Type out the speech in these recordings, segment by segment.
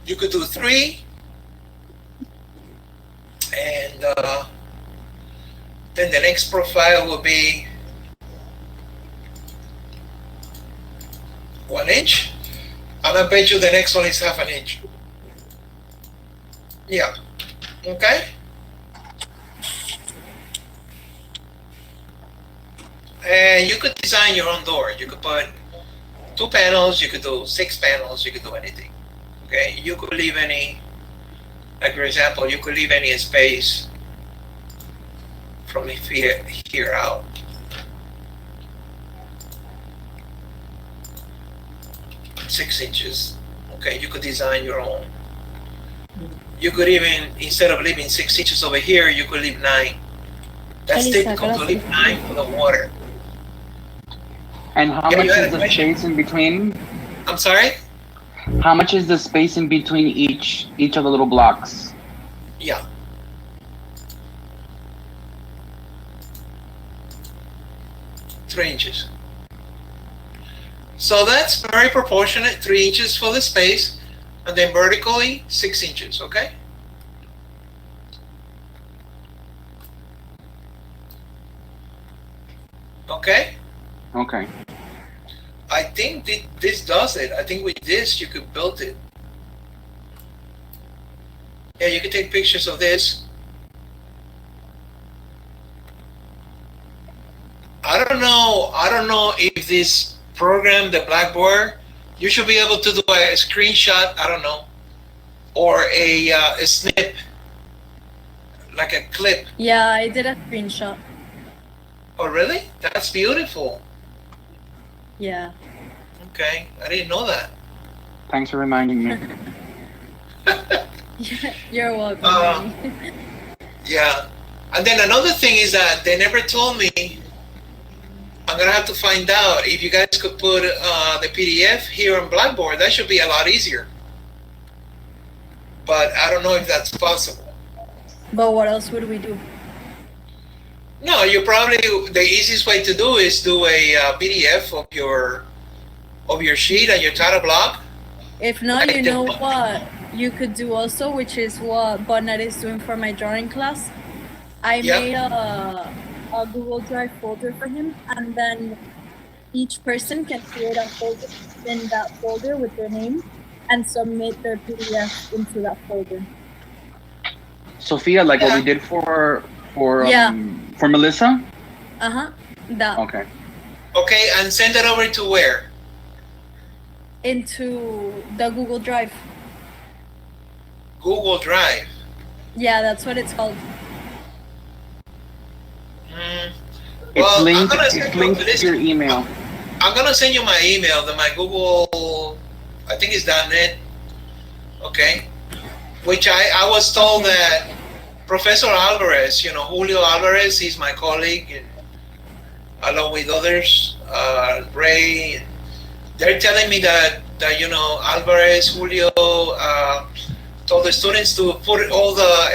You could do 3, and then the next profile will be 1 inch, and I bet you the next one is half an inch. Yeah. Okay. And you could design your own door. You could put 2 panels. You could do 6 panels. You could do anything. Okay. You could leave any, like for example, you could leave any space from here out. Six inches. Okay, you could design your own. You could even, instead of leaving 6 inches over here, you could leave 9. That's typical to leave 9 for the water. And how much is the space in between? I'm sorry? How much is the space in between each of the little blocks? Yeah. Three inches. So that's very proportionate, 3 inches for the space, and then vertically 6 inches, okay? Okay? Okay. I think this does it. I think with this you could build it. Yeah, you can take pictures of this. I don't know if this program, the Blackboard, you should be able to do a screenshot, I don't know, or a snip, like a clip. Yeah, I did a screenshot. Oh, really? That's beautiful. Yeah. Okay, I didn't know that. Thanks for reminding me. You're welcome. Yeah. And then another thing is that they never told me. I'm gonna have to find out if you guys could put the PDF here on Blackboard. That should be a lot easier. But I don't know if that's possible. But what else would we do? No, you probably, the easiest way to do is do a PDF of your sheet and your title block. If not, you know what you could do also, which is what Bonnet is doing for my drawing class. I made a Google Drive folder for him, and then each person can create a folder in that folder with their name and submit their PDF into that folder. Sophia, like what we did for Melissa? That. Okay. Okay, and send it over to where? Into the Google Drive. Google Drive. Yeah, that's what it's called. Well, it's linked to your email. I'm gonna send you my email, my Google, I think it's .net. Okay, which I was told that Professor Alvarez, Julio Alvarez, he's my colleague, and along with others, Ray. They're telling me that Alvarez, Julio, told the students to put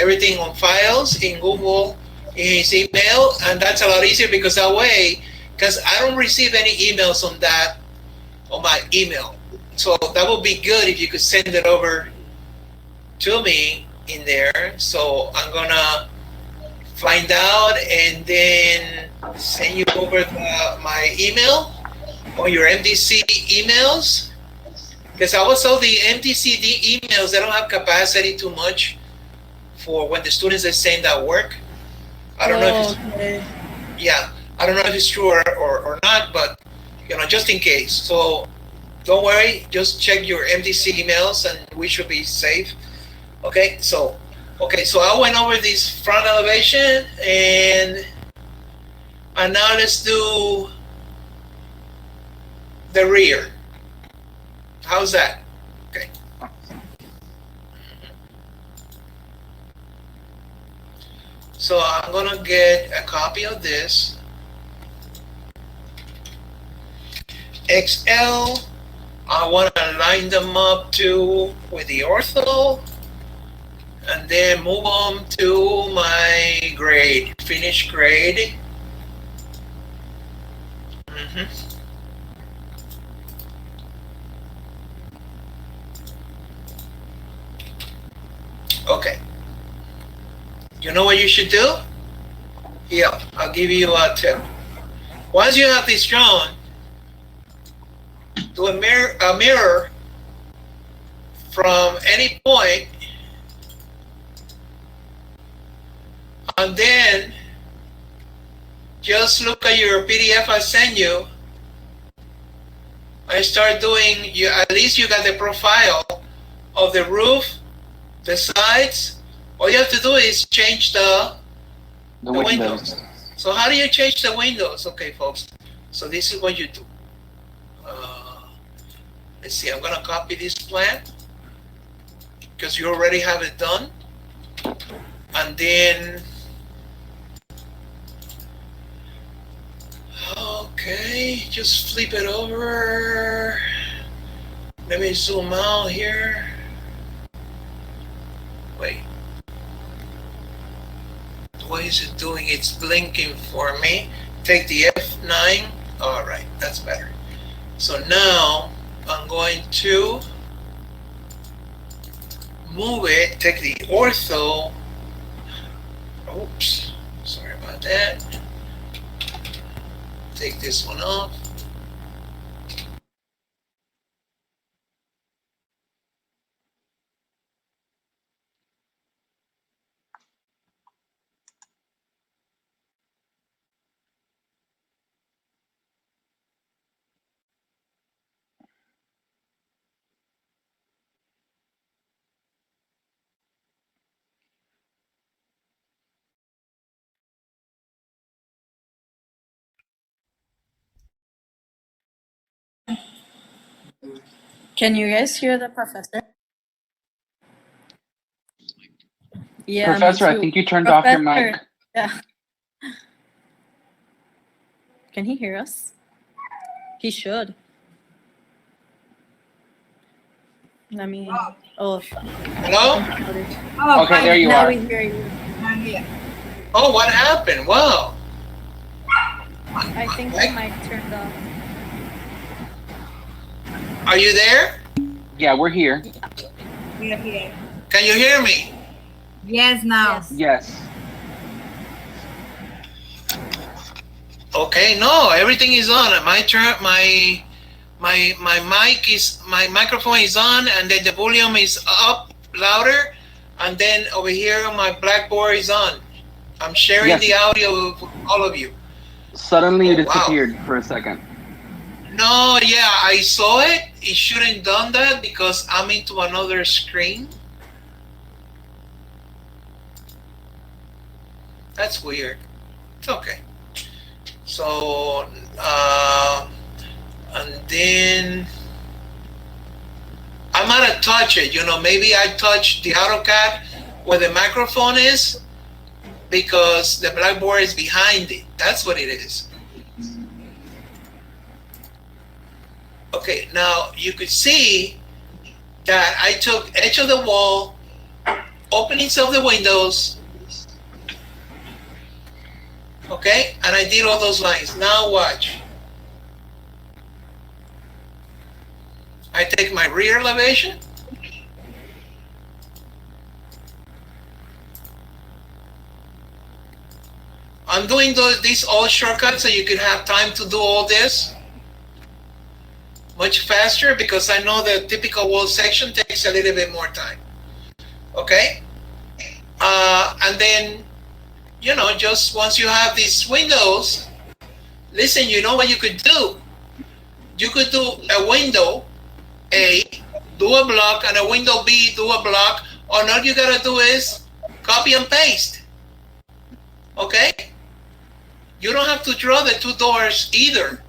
everything on files in Google in his email, and that's a lot easier because that way, because I don't receive any emails on my email. So that would be good if you could send it over to me in there. So I'm gonna find out and then send you over my email or your MDC emails. Because I was told the MDCD emails, they don't have capacity too much for when the students are saying that work. I don't know if I don't know if it's true or not, but just in case. So don't worry, just check your MDC emails and we should be safe. Okay, so I went over this front elevation and now let's do the rear. How's that? Okay. So I'm gonna get a copy of this. XL, I want to line them up with the ortho, and then move on to my grade, finished grade. Okay. You know what you should do? Yeah, I'll give you a tip. Once you have this drawn, do a mirror from any point, and then just look at your PDF I sent you. I start doing, you at least you got the profile of the roof, the sides. All you have to do is change the windows. So how do you change the windows? Okay, folks. So this is what you do. Let's see, I'm gonna copy this plan because you already have it done. And then, okay, just flip it over. Let me zoom out here. Wait. What is it doing? It's blinking for me. Take the F9. All right, that's better. So now I'm going to move it, take the ortho. Oops, sorry about that. Take this one off. Can you guys hear the professor? Yeah, Professor, me I too. think you turned off your mic. Professor, yeah. Can he hear us? He should. Let me. Oh. Hello? Oh, Okay, there you Now are. we hear you. I'm here. Oh, what happened? Wow. I think the mic turned off. Are you there? Yeah, we're here. We are here. Can you hear me? Yes, now. Yes. Yes. Okay, no, everything is on. My mic is, my microphone is on, and then the volume is up louder, and then over here my Blackboard is on. I'm sharing Yes. the audio with all of you. Suddenly you Oh, wow. disappeared for a second. No, yeah, I saw it. It shouldn't done that because I'm into another screen. That's weird. It's okay. So, and then I might have touched it. You know, maybe I touched the AutoCAD where the microphone is because the Blackboard is behind it. That's what it is. Okay, now you could see that I took edge of the wall, openings of the windows, okay, and I did all those lines. Now watch. I take my rear elevation. I'm doing these all shortcuts so you could have time to do all this much faster because I know the typical wall section takes a little bit more time. Okay? And then, you know, just once you have these windows, listen, you know what you could do? You could do a window A, do a block, and a window B, do a block, or all you gotta do is copy and paste. Okay? You don't have to draw the two doors either.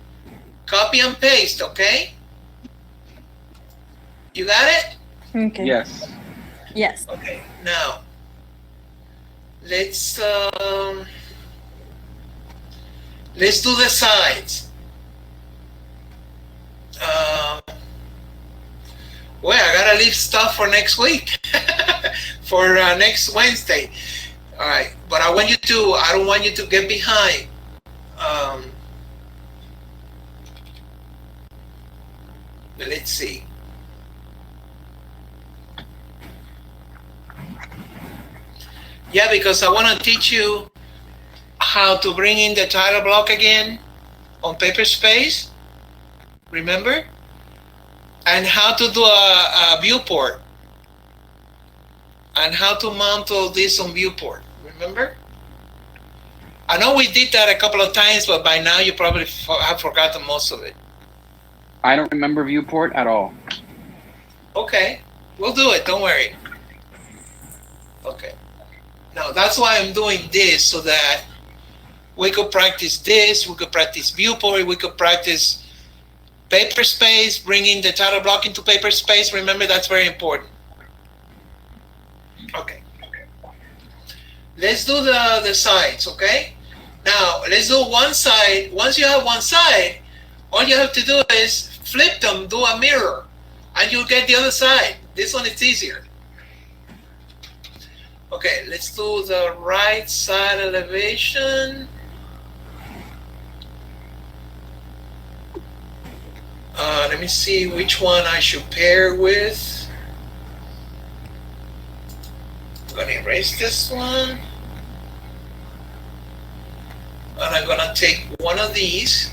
Copy and paste, okay? You got it? Okay. Yes. Yes. Okay, now let's do the sides. Well, I gotta leave stuff for next week, for next Wednesday. All right, but I don't want you to get behind. Let's see. Yeah, because I want to teach you how to bring in the title block again on Paperspace, remember? And how to do a viewport. And how to mount all this on viewport, remember? I know we did that a couple of times, but by now you probably have forgotten most of it. I don't remember viewport at all. Okay, we'll do it, don't worry. Okay. Now that's why I'm doing this, so that we could practice this, we could practice viewport, we could practice Paperspace, bringing the title block into Paperspace. Remember, that's very important. Okay. Let's do the sides, okay? Now, let's do one side. Once you have one side, all you have to do is flip them, do a mirror, and you'll get the other side. This one is easier. Okay, let's do the right side elevation. Let me see which one I should pair with. I'm gonna erase this one. And I'm gonna take one of these.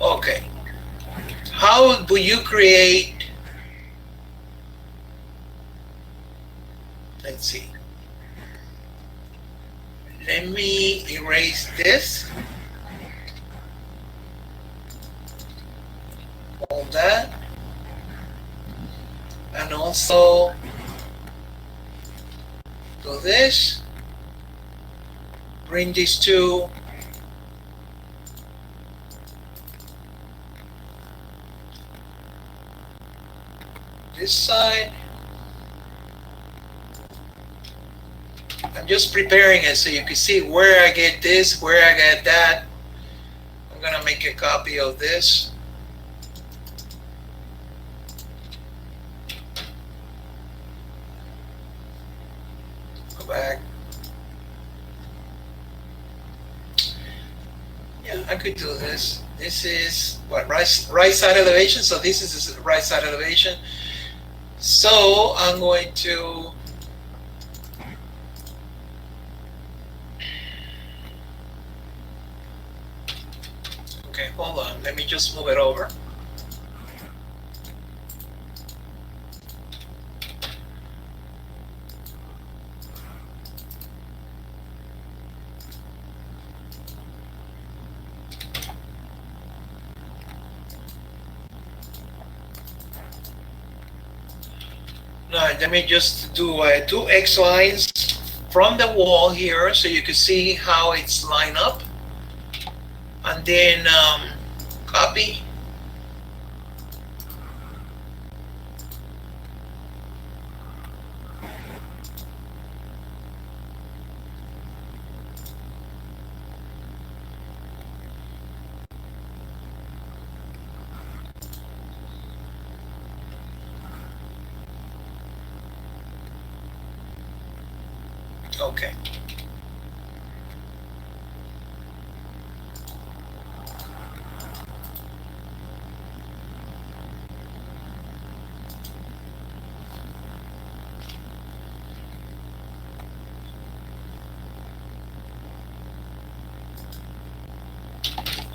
Okay. How do you create? Let's see. Let me erase this. All that. And also do this. Bring these two this side. I'm just preparing it so you can see where I get this, where I get that. I'm gonna make a copy of this. Go back. Yeah, I could do this. This is what, right side elevation. So this is the right side elevation. So I'm going to okay, hold on. Let me just move it over. Now, let me just do two X lines from the wall here so you can see how it's lined up. And then copy. Okay.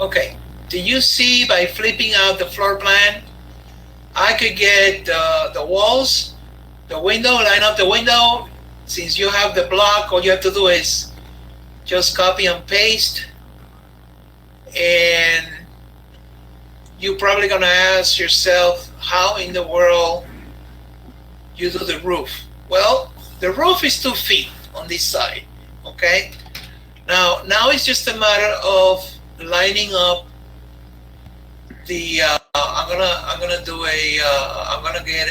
Okay, do you see by flipping out the floor plan, I could get the walls, the window, line up the window. Since you have the block, all you have to do is just copy and paste. And you're probably gonna ask yourself, how in the world you do the roof? Well, the roof is 2 feet on this side, okay? Now it's just a matter of lining up the I'm gonna do I'm gonna get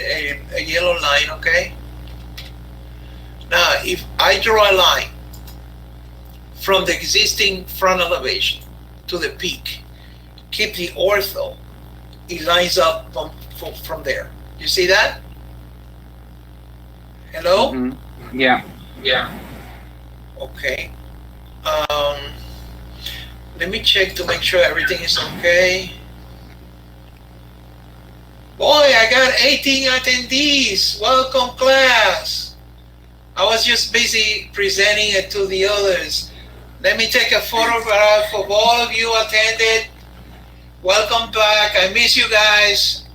a yellow line, okay? Now if I draw a line from the existing front elevation to the peak, keep the ortho it lines up from there. You see that? Hello? Mm-hmm. Yeah. Okay. Let me check to make sure everything is okay. Boy, I got 18 attendees. Welcome, class. I was just busy presenting it to the others. Let me take a photograph of all of you attended. Welcome back. I miss you guys.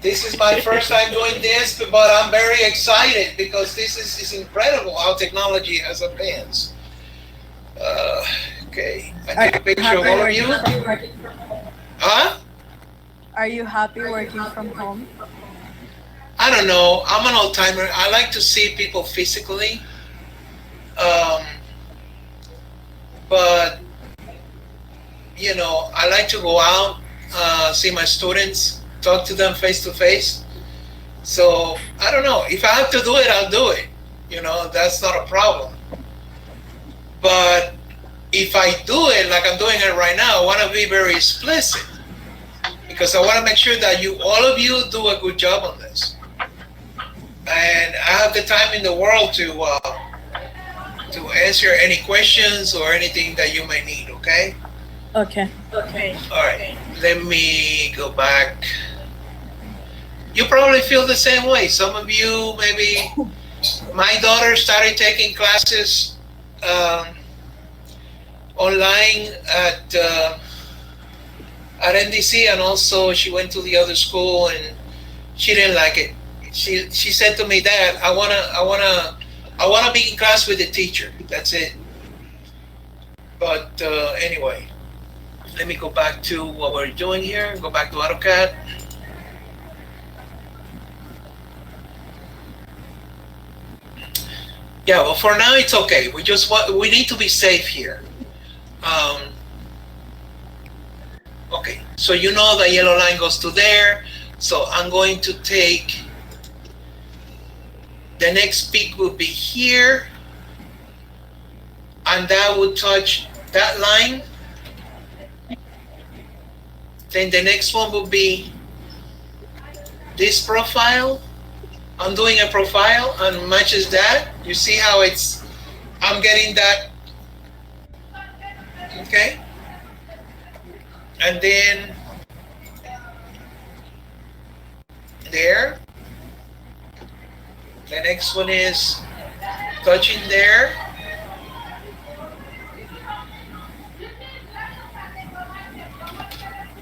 This is my first time doing this, but I'm very excited because this is incredible how technology has advanced. Okay, I take a picture of all of you. Huh? Are you happy working from home? I don't know. I'm an old timer. I like to see people physically. But, you know, I like to go out, see my students, talk to them face to face. So, I don't know. If I have to do it, I'll do it. You know, that's not a problem. But if I do it like I'm doing it right now, I want to be very explicit. Because I want to make sure that all of you do a good job on this. And I have the time in the world to answer any questions or anything that you may need, okay? Okay. All right, let me go back. You probably feel the same way. Some of you, maybe, my daughter started taking classes online at NDC, and also she went to the other school and she didn't like it. She said to me, Dad, I wanna be in class with the teacher. That's it. But anyway, let me go back to what we're doing here. Go back to AutoCAD. Yeah, well, for now it's okay. We need to be safe here. Okay, so you know the yellow line goes to there. So I'm going to take, the next peak will be here, and that would touch that line. Then the next one will be this profile. I'm doing a profile and matches that. You see how I'm getting that, okay? And then there. The next one is touching there.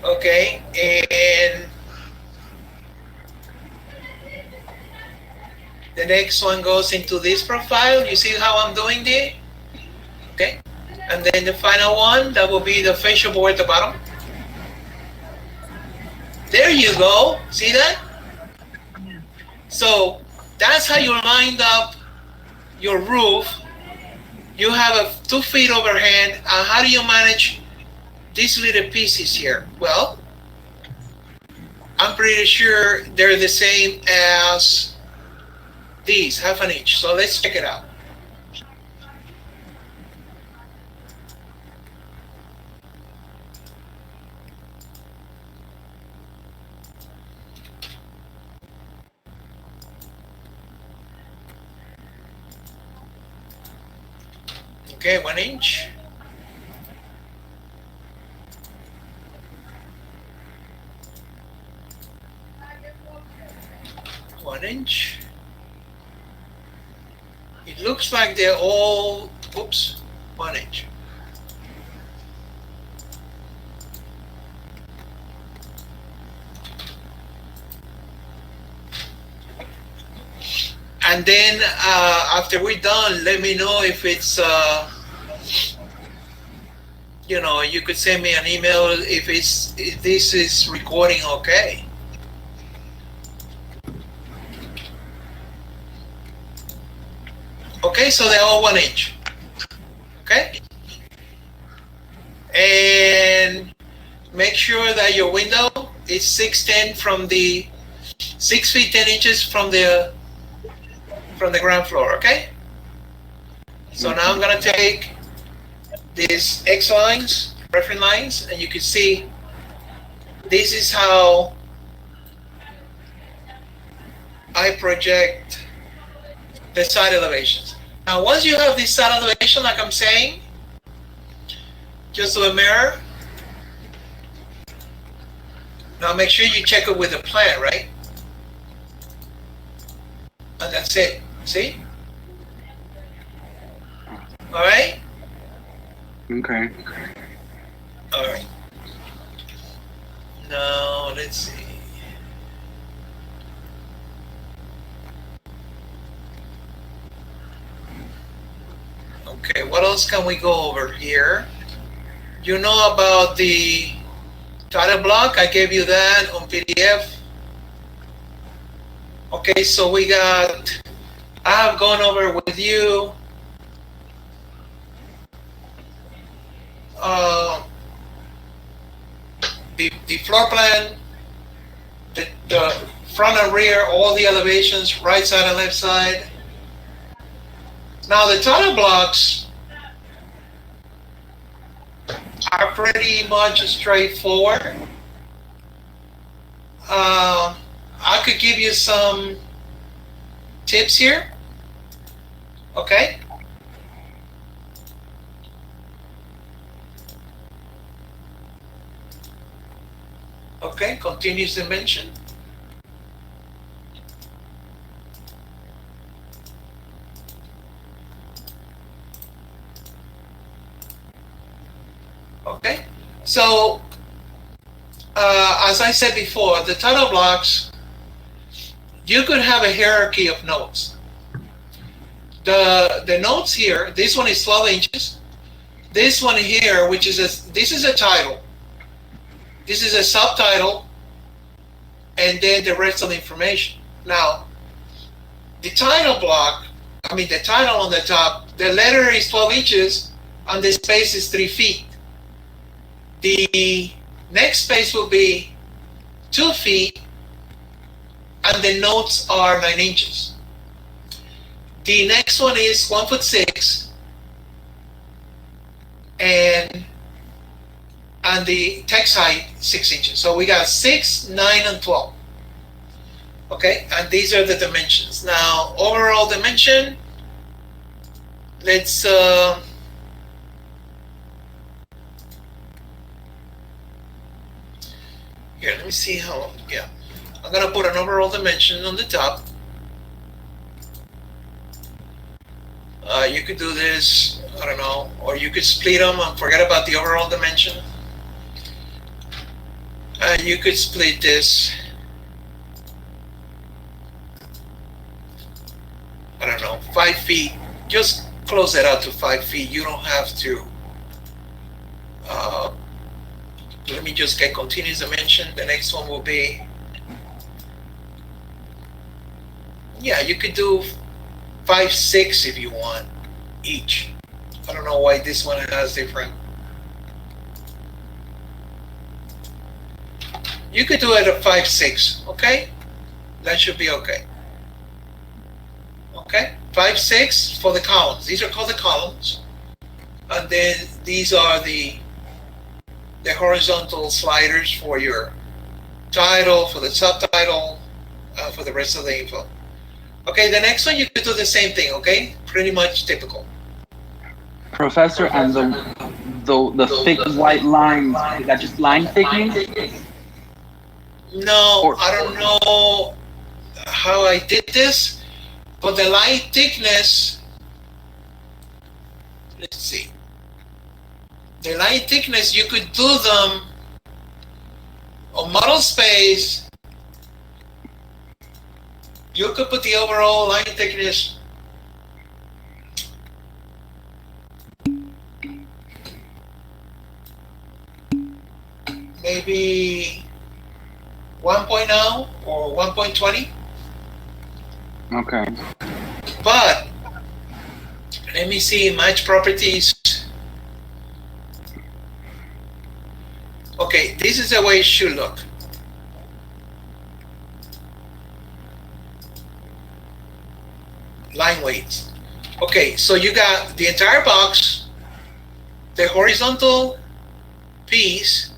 Okay, and the next one goes into this profile. You see how I'm doing there? Okay, and then the final one, that will be the facial board at the bottom. There you go. See that? So that's how you lined up your roof. You have 2 feet overhand. And how do you manage these little pieces here? Well, I'm pretty sure they're the same as these, 1/2 inch. So let's check it out. Okay, 1 inch. One inch. It looks like they're all, oops, 1 inch. And then after we're done, let me know if it's, you know, you could send me an email if this is recording okay. Okay, so they're all 1 inch. Okay? And make sure that your window is 6'10" from the 6 feet 10 inches from the ground floor, okay? So now I'm gonna take these X lines reference lines, and you can see this is how I project the side elevations. Now, once you have this side elevation, like I'm saying, just do a mirror. Now make sure you check it with the plan, right? And that's it. See? All right? Okay. All right. Now, let's see. Okay, what else can we go over here? You know about the title block? I gave you that on PDF. Okay, so we got, I have gone over with you the floor plan, the front and rear, all the elevations, right side and left side. Now the title blocks are pretty much straightforward. I could give you some tips here. Okay. Okay, continuous dimension. Okay, so as I said before, the title blocks, you could have a hierarchy of notes. The notes here, this one is 12 inches. This one here, which is this is a title. This is a subtitle, and then the rest of the information. Now, the title block, I mean the title on the top, the letter is 12 inches, and the space is 3 feet. The next space will be 2 feet, and the notes are 9 inches. The next one is 1'6", and the text height 6 inches. So we got 6, 9, and 12. Okay, and these are the dimensions. Now, overall dimension, let's here, let me see how, yeah. I'm gonna put an overall dimension on the top. You could do this, I don't know, or you could split them and forget about the overall dimension. And you could split this, I don't know, 5 feet. Just close it out to 5 feet. You don't have to. Let me just get continuous dimension. The next one will be, yeah, you could do 5, 6 if you want each. I don't know why this one has different. You could do it at 5, 6, okay? That should be okay. Okay, 5, 6 for the columns. These are called the columns. And then these are the horizontal sliders for your title, for the subtitle, for the rest of the info. Okay, the next one you could do the same thing, okay? Pretty much typical. Professor, and the thick white lines, is that just line thickness? No, I don't know how I did this, but the line thickness, let's see. The line thickness, you could do them on model space. You could put the overall line thickness maybe 1.0 or 1.20. Okay. But let me see match properties. Okay, this is the way it should look. Line weights. Okay, so you got the entire box, the horizontal piece,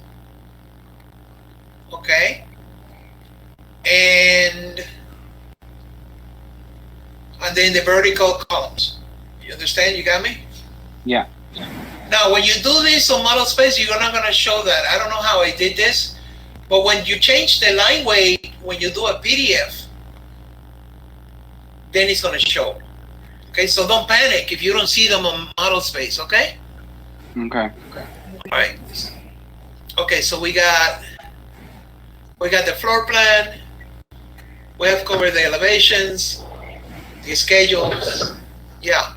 okay, and then the vertical columns. You understand? You got me? Yeah. Now, when you do this on model space, you're not going to show that. I don't know how I did this, but when you change the line weight, when you do a PDF, then it's going to show. Okay, so don't panic if you don't see them on model space, okay? Okay. All right. Okay, so we got the floor plan. We have covered the elevations, the schedules. Yeah.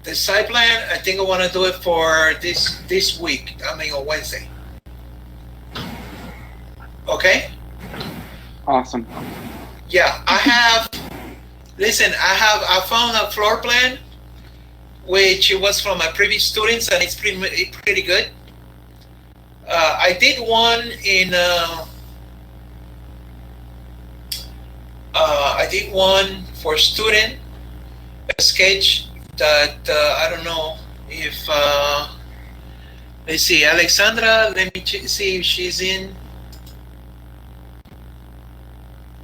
The site plan, I think I want to do it for this week. I mean, on Wednesday. Okay? Awesome. Yeah, I found a floor plan, which was from my previous students, and it's pretty good. I did one in, I did one for student, a sketch that, I don't know if, let's see, Alexandra, let me see if she's in.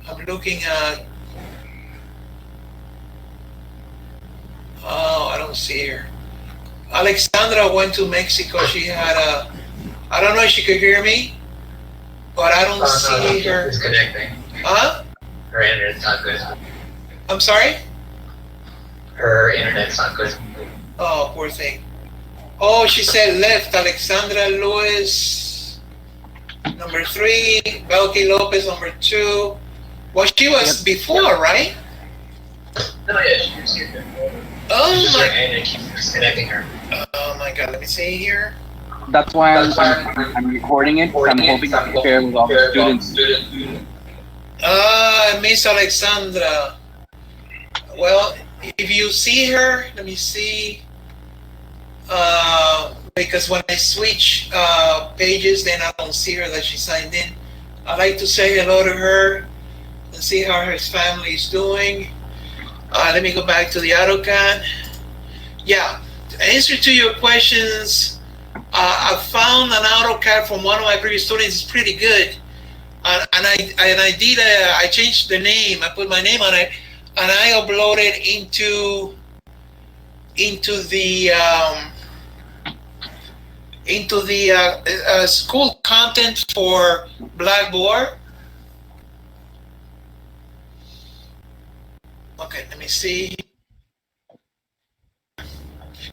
I'm looking at, oh, I don't see her. Alexandra went to Mexico. She had I don't know if she could hear me, but I don't see her. It's connecting. Huh? Her internet's not good. I'm sorry? Her internet's not good. Oh, poor thing. Oh, she said left. Alexandra Lewis, number 3. Belky Lopez, number 2. Well, she was before, right? No, yeah, she was here. Oh Just her my. internet keeps disconnecting her. Oh my God. Let me see here. That's why I'm recording it. I'm hoping I can share with all the students. Miss Alexandra. Well, if you see her, let me see. Because when I switch pages, then I don't see her that she signed in. I'd like to say hello to her and see how her family is doing. Let me go back to the AutoCAD. Yeah, to answer to your questions, I found an AutoCAD from one of my previous students. It's pretty good, and I changed the name. I put my name on it, and I uploaded into the school content for Blackboard. Okay, let me see.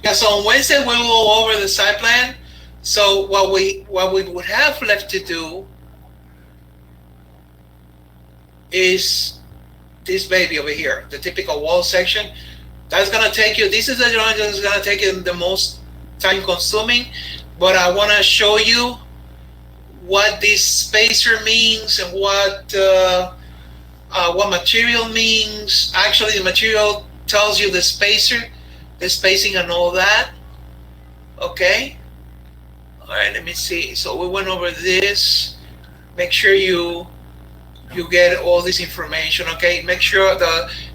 Yeah, so on Wednesday we'll go over the site plan. So what we would have left to do is this baby over here, the typical wall section. That's gonna take you. This is the drawing that's gonna take you the most time consuming, but I want to show you what this spacer means and what material means. Actually, the material tells you the spacer, the spacing and all that. Okay. All right, let me see. So we went over this. Make sure you get all this information. Okay. Make sure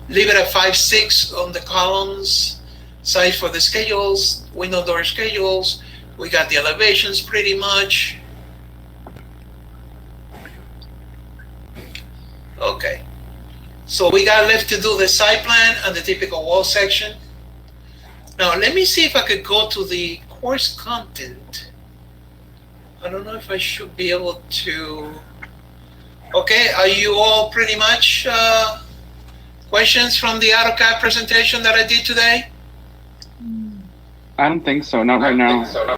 leave it at 5/6 on the columns. Size for the schedules, window door schedules. We got the elevations pretty much. Okay. So we got left to do the site plan and the typical wall section. Now let me see if I could go to the course content. I don't know if I should be able to. Okay, are you all pretty much questions from the AutoCAD presentation that I did today? I don't think so. Not right now.